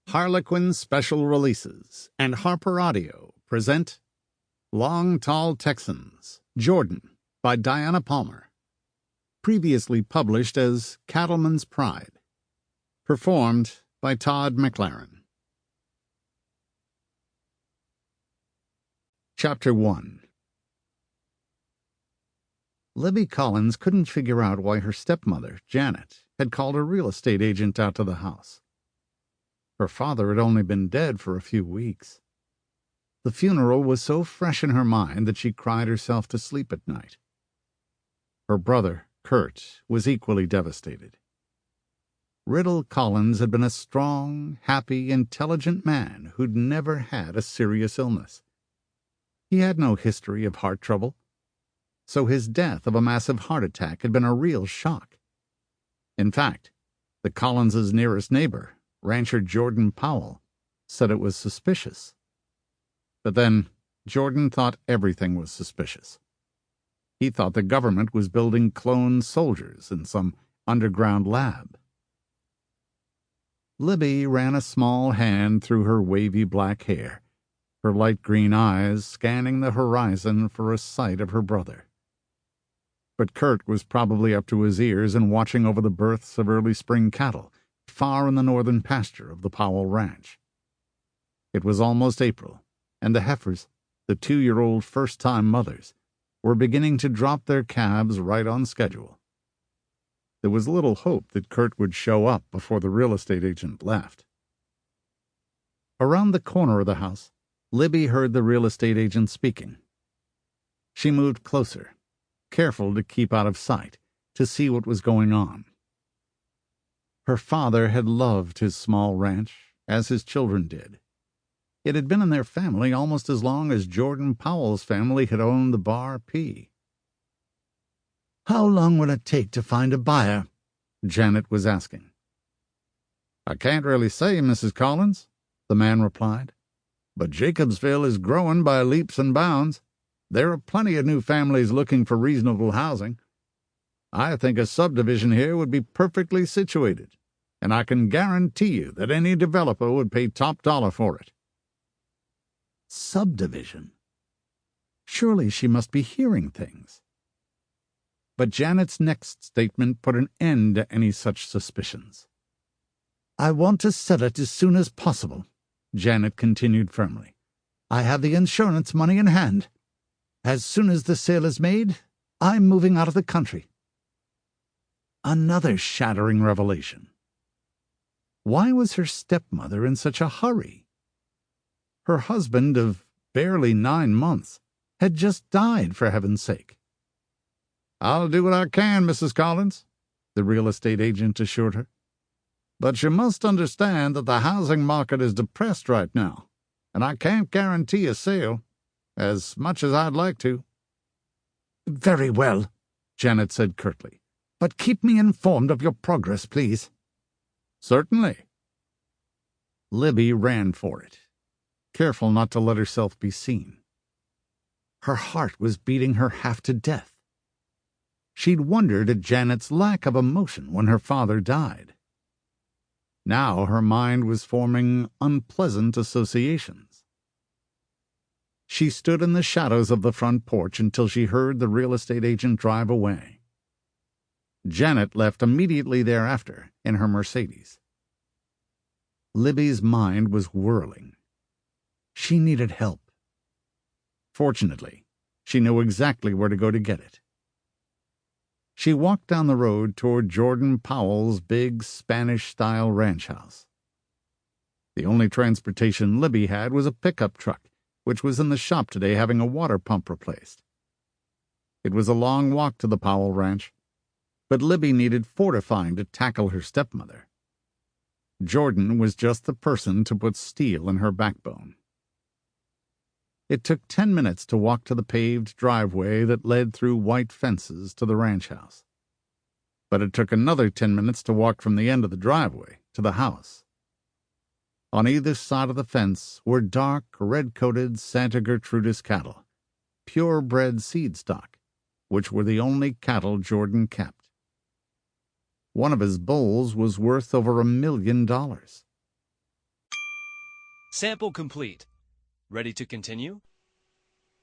Harlequin Special Releases and HarlequinAudio present Long Tall Texans, Jordan by Diana Palmer. Previously published as Cattleman's Pride. Performed by Todd Mclaren. Chapter 1. Libby Collins couldn't figure out why her stepmother, Janet, had called a real estate agent out to the house. Her father had only been dead for a few weeks. The funeral was so fresh in her mind that she cried herself to sleep at night. Her brother, Kurt, was equally devastated. Riddle Collins had been a strong, happy, intelligent man who'd never had a serious illness. He had no history of heart trouble, so his death of a massive heart attack had been a real shock. In fact, the Collinses' nearest neighbor, rancher Jordan Powell, said it was suspicious. But then Jordan thought everything was suspicious. He thought the government was building clone soldiers in some underground lab. Libby ran a small hand through her wavy black hair, her light green eyes scanning the horizon for a sight of her brother. But Kurt was probably up to his ears in watching over the births of early spring cattle far in the northern pasture of the Powell ranch. It was almost April, and the heifers, the 2-year-old first-time mothers, were beginning to drop their calves right on schedule. There was little hope that Kurt would show up before the real estate agent left. Around the corner of the house, Libby heard the real estate agent speaking. She moved closer, careful to keep out of sight, to see what was going on. Her father had loved his small ranch, as his children did. It had been in their family almost as long as Jordan Powell's family had owned the Bar P. "How long will it take to find a buyer?" Janet was asking. "I can't really say, Mrs. Collins," the man replied. "But Jacobsville is growing by leaps and bounds. There are plenty of new families looking for reasonable housing. I think a subdivision here would be perfectly situated, and I can guarantee you that any developer would pay top dollar for it." Subdivision? Surely she must be hearing things. But Janet's next statement put an end to any such suspicions. "I want to sell it as soon as possible," Janet continued firmly. "I have the insurance money in hand. As soon as the sale is made, I'm moving out of the country." Another shattering revelation. Why was her stepmother in such a hurry? Her husband of barely 9 months had just died, for heaven's sake. "I'll do what I can, Mrs. Collins," the real estate agent assured her. "But you must understand that the housing market is depressed right now, and I can't guarantee a sale, as much as I'd like to." "Very well," Janet said curtly. "But keep me informed of your progress, please." "Certainly." Libby ran for it, careful not to let herself be seen. Her heart was beating her half to death. She'd wondered at Janet's lack of emotion when her father died. Now her mind was forming unpleasant associations. She stood in the shadows of the front porch until she heard the real estate agent drive away. Janet left immediately thereafter in her Mercedes. Libby's mind was whirling. She needed help. Fortunately, she knew exactly where to go to get it. She walked down the road toward Jordan Powell's big Spanish-style ranch house. The only transportation Libby had was a pickup truck, which was in the shop today having a water pump replaced. It was a long walk to the Powell ranch, but Libby needed fortifying to tackle her stepmother. Jordan was just the person to put steel in her backbone. It took 10 minutes to walk to the paved driveway that led through white fences to the ranch house. But it took another 10 minutes to walk from the end of the driveway to the house. On either side of the fence were dark, red-coated Santa Gertrudis cattle, purebred seed stock, which were the only cattle Jordan kept. One of his bulls was worth over $1 million. Sample complete. Ready to continue?